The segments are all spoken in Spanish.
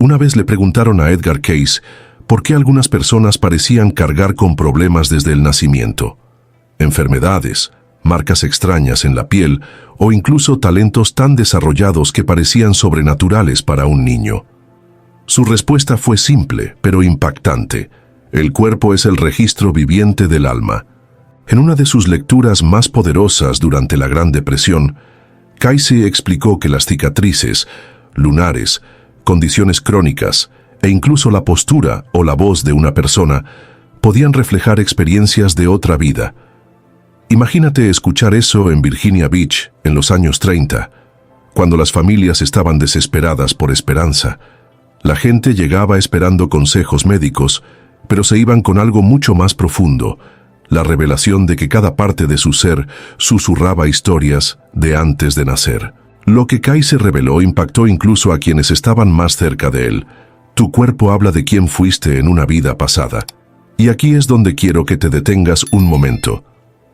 Una vez le preguntaron a Edgar Cayce por qué algunas personas parecían cargar con problemas desde el nacimiento. Enfermedades, marcas extrañas en la piel o incluso talentos tan desarrollados que parecían sobrenaturales para un niño. Su respuesta fue simple, pero impactante. El cuerpo es el registro viviente del alma. En una de sus lecturas más poderosas durante la Gran Depresión, Cayce explicó que las cicatrices, lunares, condiciones crónicas e incluso la postura o la voz de una persona podían reflejar experiencias de otra vida. Imagínate escuchar eso en Virginia Beach en los años 30, cuando las familias estaban desesperadas por esperanza. La gente llegaba esperando consejos médicos, pero se iban con algo mucho más profundo, la revelación de que cada parte de su ser susurraba historias de antes de nacer. Lo que Cayce reveló impactó incluso a quienes estaban más cerca de él. Tu cuerpo habla de quién fuiste en una vida pasada. Y aquí es donde quiero que te detengas un momento.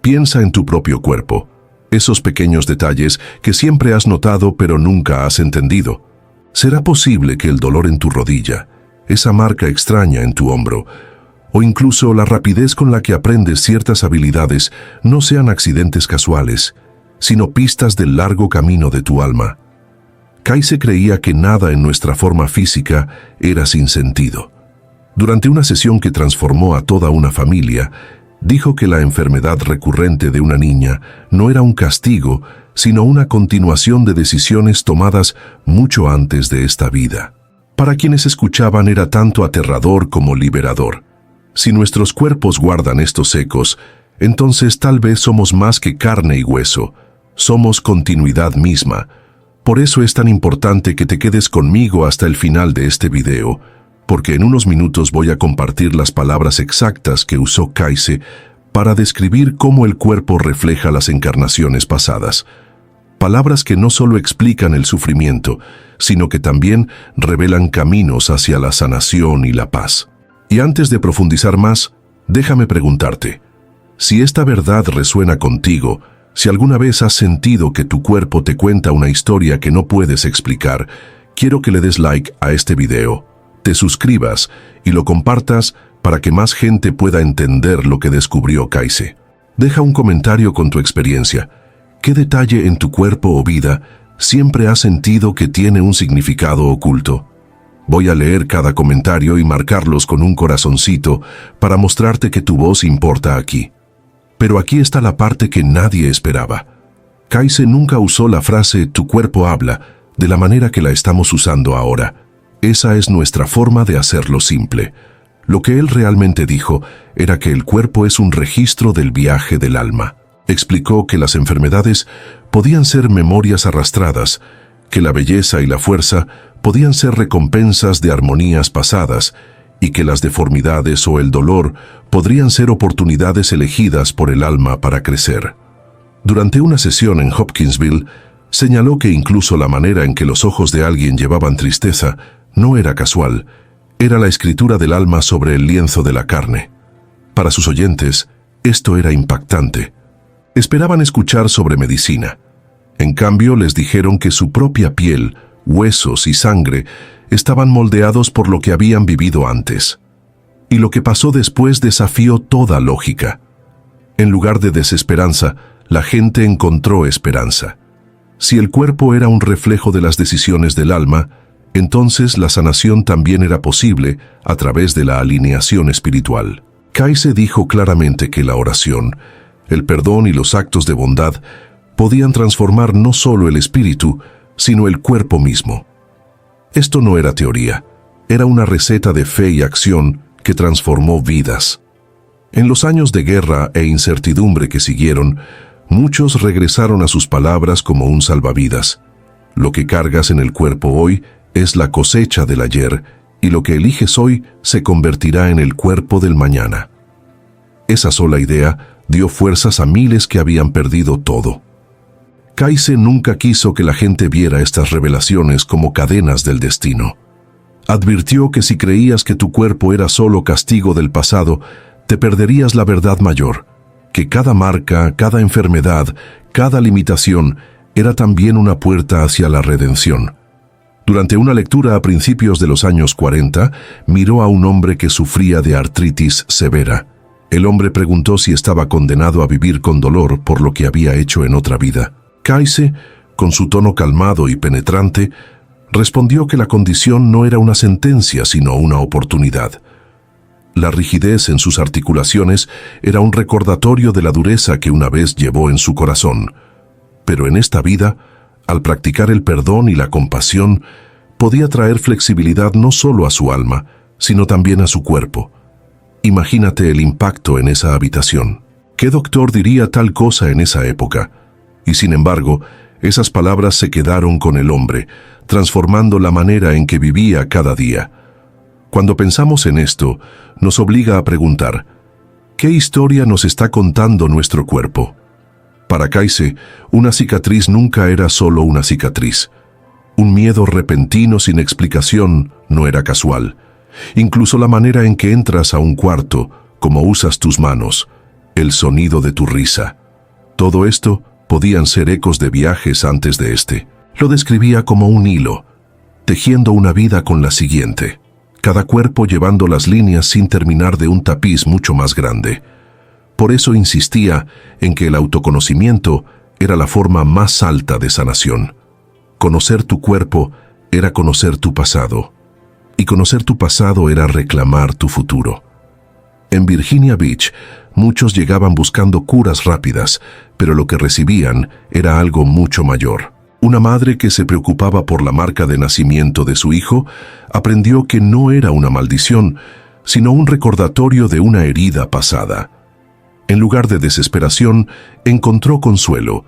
Piensa en tu propio cuerpo, esos pequeños detalles que siempre has notado pero nunca has entendido. ¿Será posible que el dolor en tu rodilla, esa marca extraña en tu hombro, o incluso la rapidez con la que aprendes ciertas habilidades no sean accidentes casuales, sino pistas del largo camino de tu alma? Cayce creía que nada en nuestra forma física era sin sentido. Durante una sesión que transformó a toda una familia, dijo que la enfermedad recurrente de una niña no era un castigo, sino una continuación de decisiones tomadas mucho antes de esta vida. Para quienes escuchaban era tanto aterrador como liberador. Si nuestros cuerpos guardan estos ecos, entonces tal vez somos más que carne y hueso, somos continuidad misma. Por eso es tan importante que te quedes conmigo hasta el final de este video, porque en unos minutos voy a compartir las palabras exactas que usó Cayce para describir cómo el cuerpo refleja las encarnaciones pasadas. Palabras que no solo explican el sufrimiento, sino que también revelan caminos hacia la sanación y la paz. Y antes de profundizar más, déjame preguntarte, si esta verdad resuena contigo, si alguna vez has sentido que tu cuerpo te cuenta una historia que no puedes explicar, quiero que le des like a este video, te suscribas y lo compartas para que más gente pueda entender lo que descubrió Cayce. Deja un comentario con tu experiencia. ¿Qué detalle en tu cuerpo o vida siempre has sentido que tiene un significado oculto? Voy a leer cada comentario y marcarlos con un corazoncito para mostrarte que tu voz importa aquí. Pero aquí está la parte que nadie esperaba. Cayce nunca usó la frase «tu cuerpo habla» de la manera que la estamos usando ahora. Esa es nuestra forma de hacerlo simple. Lo que él realmente dijo era que el cuerpo es un registro del viaje del alma. Explicó que las enfermedades podían ser memorias arrastradas, que la belleza y la fuerza podían ser recompensas de armonías pasadas, y que las deformidades o el dolor podrían ser oportunidades elegidas por el alma para crecer. Durante una sesión en Hopkinsville, señaló que incluso la manera en que los ojos de alguien llevaban tristeza no era casual, era la escritura del alma sobre el lienzo de la carne. Para sus oyentes, esto era impactante. Esperaban escuchar sobre medicina. En cambio, les dijeron que su propia piel, huesos y sangre estaban moldeados por lo que habían vivido antes. Y lo que pasó después desafió toda lógica. En lugar de desesperanza, la gente encontró esperanza. Si el cuerpo era un reflejo de las decisiones del alma, entonces la sanación también era posible a través de la alineación espiritual. Cayce dijo claramente que la oración, el perdón y los actos de bondad podían transformar no solo el espíritu, sino el cuerpo mismo. Esto no era teoría, era una receta de fe y acción que transformó vidas. En los años de guerra e incertidumbre que siguieron, muchos regresaron a sus palabras como un salvavidas. Lo que cargas en el cuerpo hoy es la cosecha del ayer, y lo que eliges hoy se convertirá en el cuerpo del mañana. Esa sola idea dio fuerzas a miles que habían perdido todo. Cayce nunca quiso que la gente viera estas revelaciones como cadenas del destino. Advirtió que si creías que tu cuerpo era solo castigo del pasado, te perderías la verdad mayor, que cada marca, cada enfermedad, cada limitación era también una puerta hacia la redención. Durante una lectura a principios de los años 40, miró a un hombre que sufría de artritis severa. El hombre preguntó si estaba condenado a vivir con dolor por lo que había hecho en otra vida. Kayse, con su tono calmado y penetrante, respondió que la condición no era una sentencia, sino una oportunidad. La rigidez en sus articulaciones era un recordatorio de la dureza que una vez llevó en su corazón. Pero en esta vida, al practicar el perdón y la compasión, podía traer flexibilidad no solo a su alma, sino también a su cuerpo. Imagínate el impacto en esa habitación. ¿Qué doctor diría tal cosa en esa época? Y sin embargo, esas palabras se quedaron con el hombre, transformando la manera en que vivía cada día. Cuando pensamos en esto, nos obliga a preguntar, ¿qué historia nos está contando nuestro cuerpo? Para Kayse, una cicatriz nunca era solo una cicatriz. Un miedo repentino sin explicación no era casual. Incluso la manera en que entras a un cuarto, cómo usas tus manos, el sonido de tu risa. Todo esto podían ser ecos de viajes antes de este. Lo describía como un hilo, tejiendo una vida con la siguiente, cada cuerpo llevando las líneas sin terminar de un tapiz mucho más grande. Por eso insistía en que el autoconocimiento era la forma más alta de sanación. Conocer tu cuerpo era conocer tu pasado, y conocer tu pasado era reclamar tu futuro. En Virginia Beach, muchos llegaban buscando curas rápidas, pero lo que recibían era algo mucho mayor. Una madre que se preocupaba por la marca de nacimiento de su hijo aprendió que no era una maldición, sino un recordatorio de una herida pasada. En lugar de desesperación, encontró consuelo,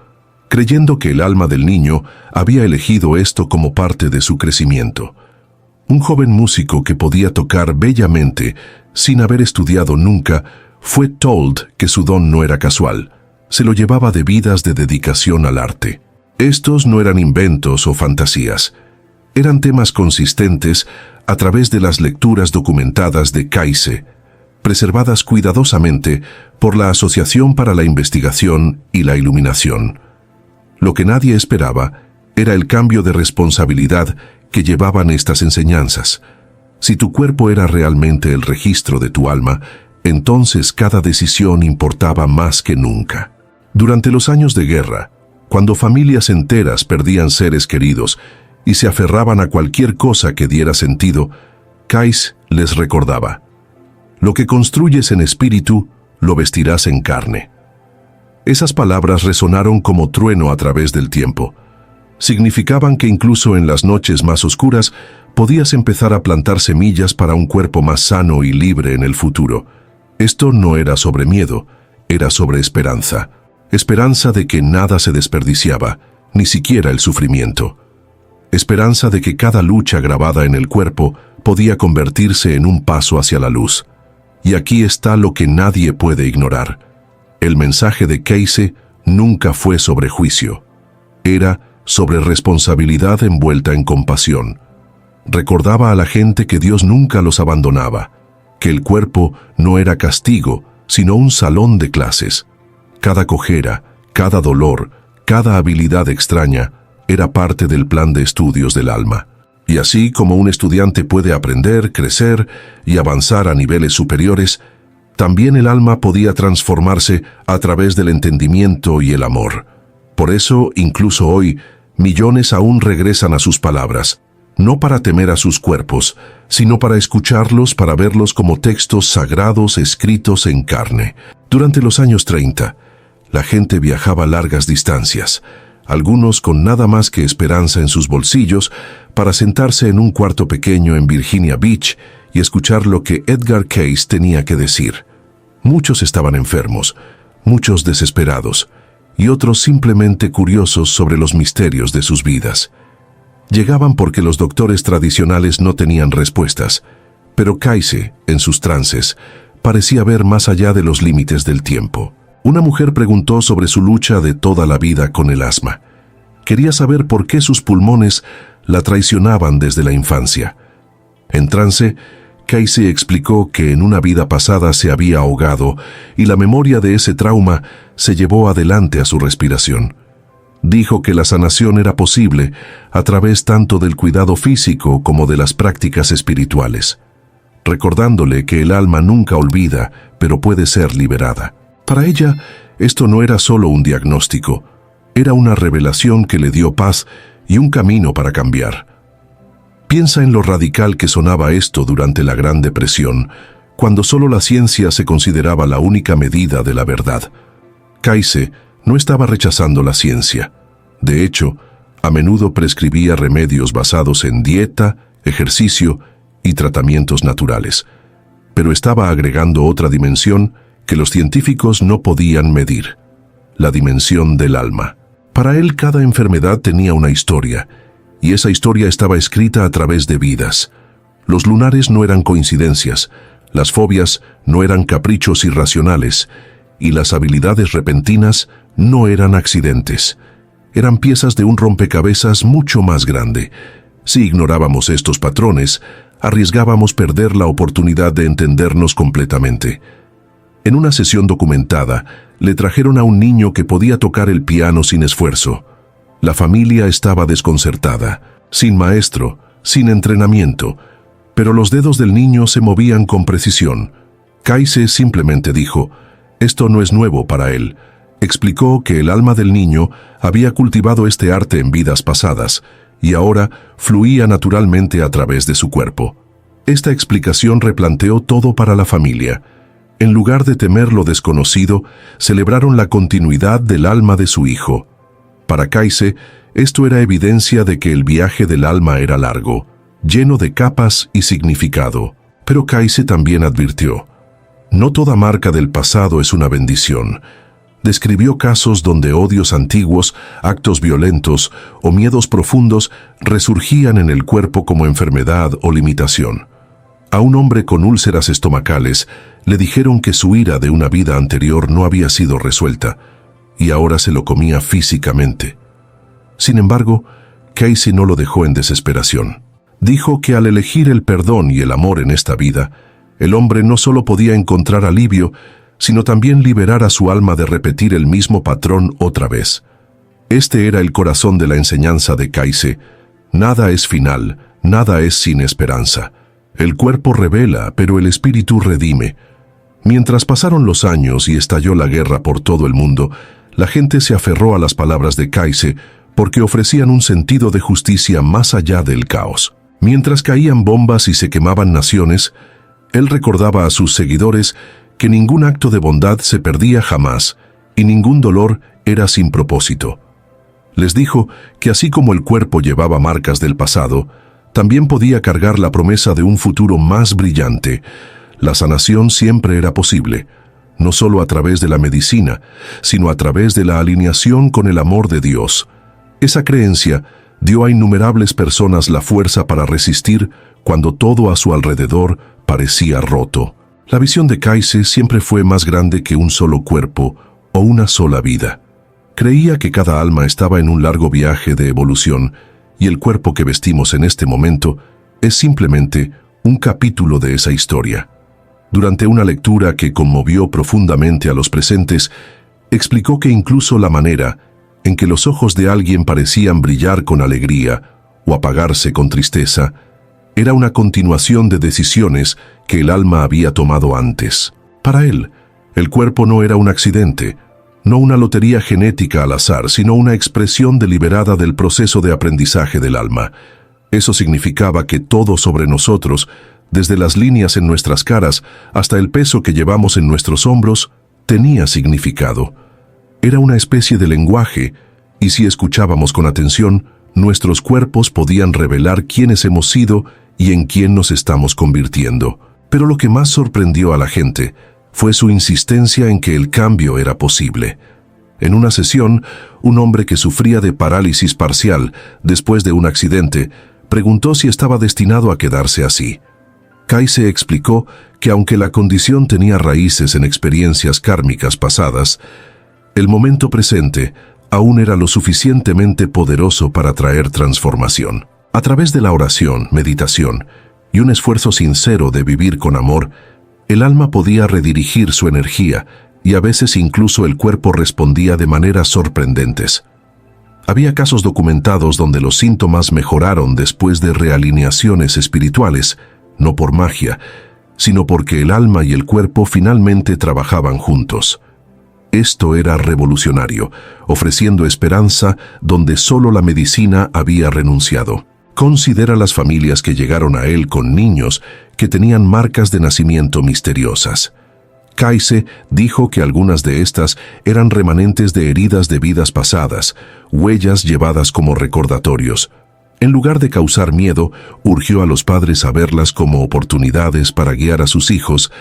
creyendo que el alma del niño había elegido esto como parte de su crecimiento. Un joven músico que podía tocar bellamente, sin haber estudiado nunca, fue told que su don no era casual. Se lo llevaba de vidas de dedicación al arte. Estos no eran inventos o fantasías. Eran temas consistentes a través de las lecturas documentadas de Kayse, preservadas cuidadosamente por la Asociación para la Investigación y la Iluminación. Lo que nadie esperaba era el cambio de responsabilidad que llevaban estas enseñanzas. Si tu cuerpo era realmente el registro de tu alma, entonces cada decisión importaba más que nunca. Durante los años de guerra, cuando familias enteras perdían seres queridos y se aferraban a cualquier cosa que diera sentido, Kayse les recordaba: lo que construyes en espíritu, lo vestirás en carne. Esas palabras resonaron como trueno a través del tiempo. Significaban que incluso en las noches más oscuras podías empezar a plantar semillas para un cuerpo más sano y libre en el futuro. Esto no era sobre miedo, era sobre esperanza. Esperanza de que nada se desperdiciaba, ni siquiera el sufrimiento. Esperanza de que cada lucha grabada en el cuerpo podía convertirse en un paso hacia la luz. Y aquí está lo que nadie puede ignorar. El mensaje de Kayse nunca fue sobre juicio. Era sobre responsabilidad envuelta en compasión. Recordaba a la gente que Dios nunca los abandonaba, que el cuerpo no era castigo, sino un salón de clases. Cada cojera, cada dolor, cada habilidad extraña era parte del plan de estudios del alma. Y así como un estudiante puede aprender, crecer y avanzar a niveles superiores, también el alma podía transformarse a través del entendimiento y el amor. Por eso, incluso hoy, millones aún regresan a sus palabras, no para temer a sus cuerpos, sino para escucharlos, para verlos como textos sagrados escritos en carne. Durante los años 30, la gente viajaba largas distancias, algunos con nada más que esperanza en sus bolsillos, para sentarse en un cuarto pequeño en Virginia Beach y escuchar lo que Edgar Cayce tenía que decir. Muchos estaban enfermos, muchos desesperados, y otros simplemente curiosos sobre los misterios de sus vidas. Llegaban porque los doctores tradicionales no tenían respuestas, pero Kayce, en sus trances, parecía ver más allá de los límites del tiempo. Una mujer preguntó sobre su lucha de toda la vida con el asma. Quería saber por qué sus pulmones la traicionaban desde la infancia. En trance, Kayce explicó que en una vida pasada se había ahogado y la memoria de ese trauma se llevó adelante a su respiración. Dijo que la sanación era posible a través tanto del cuidado físico como de las prácticas espirituales, recordándole que el alma nunca olvida, pero puede ser liberada. Para ella, esto no era solo un diagnóstico, era una revelación que le dio paz y un camino para cambiar. Piensa en lo radical que sonaba esto durante la Gran Depresión, cuando solo la ciencia se consideraba la única medida de la verdad. Kayse no estaba rechazando la ciencia. De hecho, a menudo prescribía remedios basados en dieta, ejercicio y tratamientos naturales. Pero estaba agregando otra dimensión que los científicos no podían medir: la dimensión del alma. Para él, cada enfermedad tenía una historia, y esa historia estaba escrita a través de vidas. Los lunares no eran coincidencias, las fobias no eran caprichos irracionales, y las habilidades repentinas no eran accidentes. Eran piezas de un rompecabezas mucho más grande. Si ignorábamos estos patrones, arriesgábamos perder la oportunidad de entendernos completamente. En una sesión documentada, le trajeron a un niño que podía tocar el piano sin esfuerzo. La familia estaba desconcertada, sin maestro, sin entrenamiento, pero los dedos del niño se movían con precisión. Kayse simplemente dijo: «Esto no es nuevo para él». Explicó que el alma del niño había cultivado este arte en vidas pasadas y ahora fluía naturalmente a través de su cuerpo. Esta explicación replanteó todo para la familia. En lugar de temer lo desconocido, celebraron la continuidad del alma de su hijo. Para Kayse, esto era evidencia de que el viaje del alma era largo, lleno de capas y significado. Pero Kayse también advirtió: no toda marca del pasado es una bendición. Describió casos donde odios antiguos, actos violentos o miedos profundos resurgían en el cuerpo como enfermedad o limitación. A un hombre con úlceras estomacales le dijeron que su ira de una vida anterior no había sido resuelta y ahora se lo comía físicamente. Sin embargo, Kayse no lo dejó en desesperación. Dijo que al elegir el perdón y el amor en esta vida, el hombre no solo podía encontrar alivio, sino también liberar a su alma de repetir el mismo patrón otra vez. Este era el corazón de la enseñanza de Kayse: nada es final, nada es sin esperanza. El cuerpo revela, pero el espíritu redime. Mientras pasaron los años y estalló la guerra por todo el mundo, la gente se aferró a las palabras de Kayse porque ofrecían un sentido de justicia más allá del caos. Mientras caían bombas y se quemaban naciones, él recordaba a sus seguidores que ningún acto de bondad se perdía jamás y ningún dolor era sin propósito. Les dijo que así como el cuerpo llevaba marcas del pasado, también podía cargar la promesa de un futuro más brillante. La sanación siempre era posible, no solo a través de la medicina, sino a través de la alineación con el amor de Dios. Esa creencia dio a innumerables personas la fuerza para resistir cuando todo a su alrededor parecía roto. La visión de Kayse siempre fue más grande que un solo cuerpo o una sola vida. Creía que cada alma estaba en un largo viaje de evolución y el cuerpo que vestimos en este momento es simplemente un capítulo de esa historia. Durante una lectura que conmovió profundamente a los presentes, explicó que incluso la manera en que los ojos de alguien parecían brillar con alegría o apagarse con tristeza era una continuación de decisiones que el alma había tomado antes. Para él, el cuerpo no era un accidente, no una lotería genética al azar, sino una expresión deliberada del proceso de aprendizaje del alma. Eso significaba que todo sobre nosotros, desde las líneas en nuestras caras hasta el peso que llevamos en nuestros hombros, tenía significado. Era una especie de lenguaje, y si escuchábamos con atención, nuestros cuerpos podían revelar quiénes hemos sido y en quién nos estamos convirtiendo. Pero lo que más sorprendió a la gente fue su insistencia en que el cambio era posible. En una sesión, un hombre que sufría de parálisis parcial después de un accidente preguntó si estaba destinado a quedarse así. Kayse explicó que aunque la condición tenía raíces en experiencias kármicas pasadas, el momento presente aún era lo suficientemente poderoso para traer transformación. A través de la oración, meditación y un esfuerzo sincero de vivir con amor, el alma podía redirigir su energía y a veces incluso el cuerpo respondía de maneras sorprendentes. Había casos documentados donde los síntomas mejoraron después de realineaciones espirituales, no por magia, sino porque el alma y el cuerpo finalmente trabajaban juntos. Esto era revolucionario, ofreciendo esperanza donde solo la medicina había renunciado. Considera las familias que llegaron a él con niños que tenían marcas de nacimiento misteriosas. Kayse dijo que algunas de estas eran remanentes de heridas de vidas pasadas, huellas llevadas como recordatorios. En lugar de causar miedo, urgió a los padres a verlas como oportunidades para guiar a sus hijos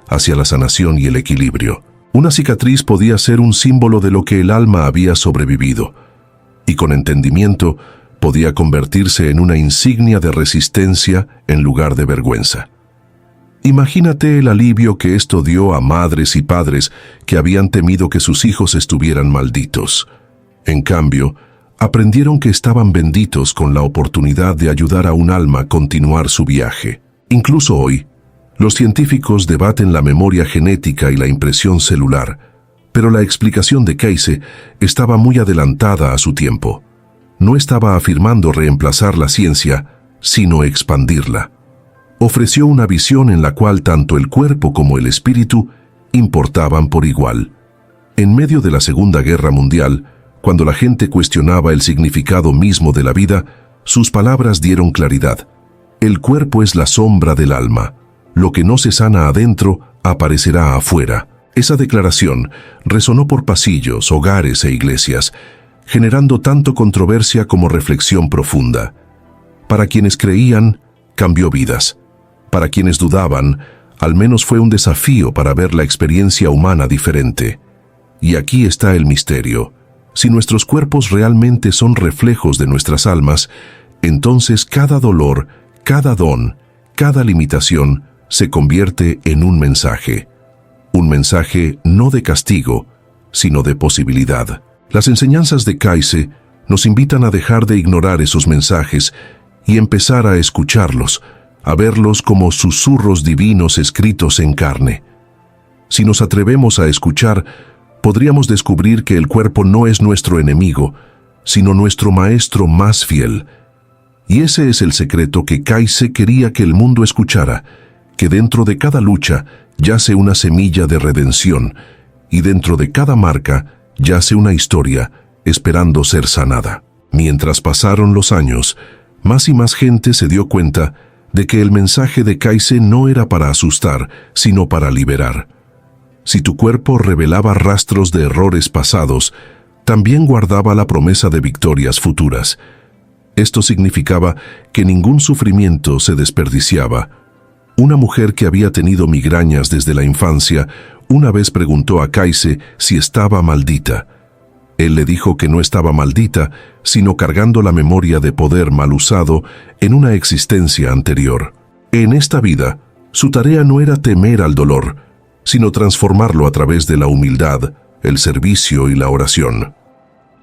hacia la sanación y el equilibrio. Una cicatriz podía ser un símbolo de lo que el alma había sobrevivido, y con entendimiento podía convertirse en una insignia de resistencia en lugar de vergüenza. Imagínate el alivio que esto dio a madres y padres que habían temido que sus hijos estuvieran malditos. En cambio, aprendieron que estaban benditos con la oportunidad de ayudar a un alma a continuar su viaje. Incluso hoy, los científicos debaten la memoria genética y la impresión celular, pero la explicación de Kayse estaba muy adelantada a su tiempo. No estaba afirmando reemplazar la ciencia, sino expandirla. Ofreció una visión en la cual tanto el cuerpo como el espíritu importaban por igual. En medio de la Segunda Guerra Mundial, cuando la gente cuestionaba el significado mismo de la vida, sus palabras dieron claridad. El cuerpo es la sombra del alma. Lo que no se sana adentro, aparecerá afuera. Esa declaración resonó por pasillos, hogares e iglesias, generando tanto controversia como reflexión profunda. Para quienes creían, cambió vidas. Para quienes dudaban, al menos fue un desafío para ver la experiencia humana diferente. Y aquí está el misterio. Si nuestros cuerpos realmente son reflejos de nuestras almas, entonces cada dolor, cada don, cada limitación se convierte en un mensaje. Un mensaje no de castigo, sino de posibilidad. Las enseñanzas de Kayse nos invitan a dejar de ignorar esos mensajes y empezar a escucharlos, a verlos como susurros divinos escritos en carne. Si nos atrevemos a escuchar, podríamos descubrir que el cuerpo no es nuestro enemigo, sino nuestro maestro más fiel. Y ese es el secreto que Kayse quería que el mundo escuchara, que dentro de cada lucha yace una semilla de redención, y dentro de cada marca yace una historia esperando ser sanada. Mientras pasaron los años, más y más gente se dio cuenta de que el mensaje de Kayse no era para asustar, sino para liberar. Si tu cuerpo revelaba rastros de errores pasados, también guardaba la promesa de victorias futuras. Esto significaba que ningún sufrimiento se desperdiciaba. Una mujer que había tenido migrañas desde la infancia una vez preguntó a Kayse si estaba maldita. Él le dijo que no estaba maldita, sino cargando la memoria de poder mal usado en una existencia anterior. En esta vida, su tarea no era temer al dolor, sino transformarlo a través de la humildad, el servicio y la oración.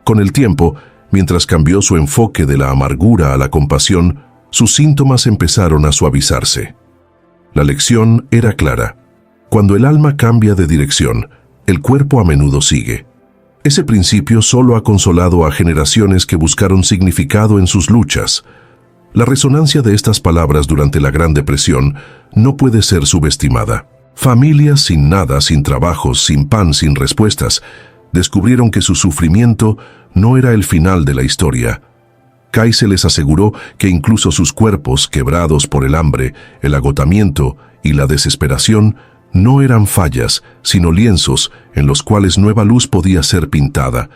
Con el tiempo, mientras cambió su enfoque de la amargura a la compasión, sus síntomas empezaron a suavizarse. La lección era clara. Cuando el alma cambia de dirección, el cuerpo a menudo sigue. Ese principio solo ha consolado a generaciones que buscaron significado en sus luchas. La resonancia de estas palabras durante la Gran Depresión no puede ser subestimada. Familias sin nada, sin trabajos, sin pan, sin respuestas, descubrieron que su sufrimiento no era el final de la historia. Kayse les aseguró que incluso sus cuerpos, quebrados por el hambre, el agotamiento y la desesperación, no eran fallas, sino lienzos en los cuales nueva luz podía ser pintada.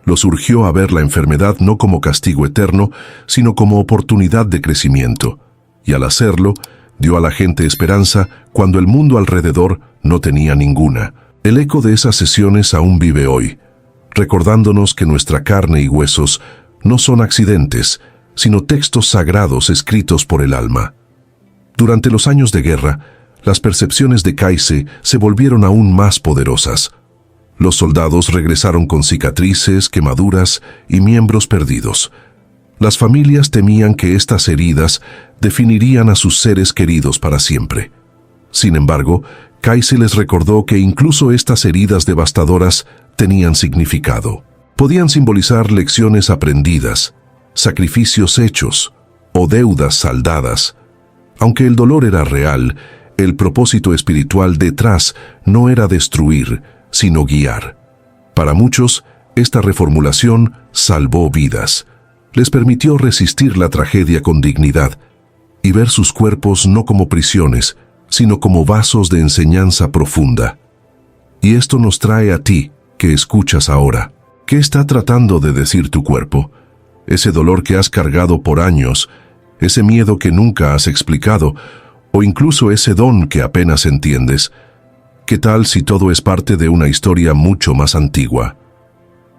Los urgió a ver la enfermedad no como castigo eterno, sino como oportunidad de crecimiento. Y al hacerlo, dio a la gente esperanza cuando el mundo alrededor no tenía ninguna. El eco de esas sesiones aún vive hoy, recordándonos que nuestra carne y huesos no son accidentes, sino textos sagrados escritos por el alma. Durante los años de guerra, las percepciones de Kayse se volvieron aún más poderosas. Los soldados regresaron con cicatrices, quemaduras y miembros perdidos. Las familias temían que estas heridas definirían a sus seres queridos para siempre. Sin embargo, Kayse les recordó que incluso estas heridas devastadoras tenían significado. Podían simbolizar lecciones aprendidas, sacrificios hechos o deudas saldadas. Aunque el dolor era real, el propósito espiritual detrás no era destruir, sino guiar. Para muchos, esta reformulación salvó vidas. Les permitió resistir la tragedia con dignidad y ver sus cuerpos no como prisiones, sino como vasos de enseñanza profunda. Y esto nos trae a ti, que escuchas ahora. ¿Qué está tratando de decir tu cuerpo? Ese dolor que has cargado por años, ese miedo que nunca has explicado, o incluso ese don que apenas entiendes. ¿Qué tal si todo es parte de una historia mucho más antigua?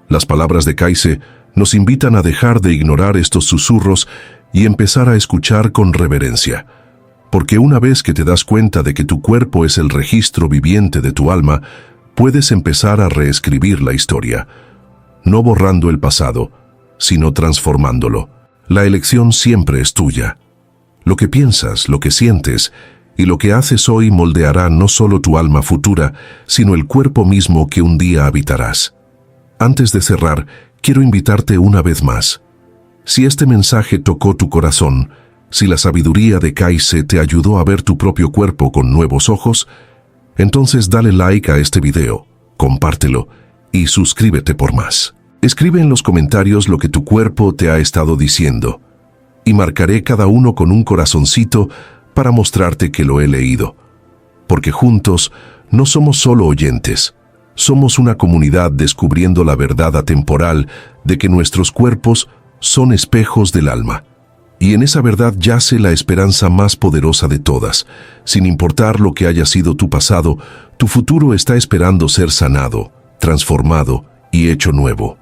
Las palabras de Kaise nos invitan a dejar de ignorar estos susurros y empezar a escuchar con reverencia. Porque una vez que te das cuenta de que tu cuerpo es el registro viviente de tu alma, puedes empezar a reescribir la historia, no borrando el pasado, sino transformándolo. La elección siempre es tuya. Lo que piensas, lo que sientes y lo que haces hoy moldeará no solo tu alma futura, sino el cuerpo mismo que un día habitarás. Antes de cerrar, quiero invitarte una vez más. Si este mensaje tocó tu corazón, si la sabiduría de Kaise te ayudó a ver tu propio cuerpo con nuevos ojos, entonces dale like a este video, compártelo y suscríbete por más. Escribe en los comentarios lo que tu cuerpo te ha estado diciendo y marcaré cada uno con un corazoncito para mostrarte que lo he leído. Porque juntos no somos solo oyentes, somos una comunidad descubriendo la verdad atemporal de que nuestros cuerpos son espejos del alma. Y en esa verdad yace la esperanza más poderosa de todas. Sin importar lo que haya sido tu pasado, tu futuro está esperando ser sanado, transformado y hecho nuevo.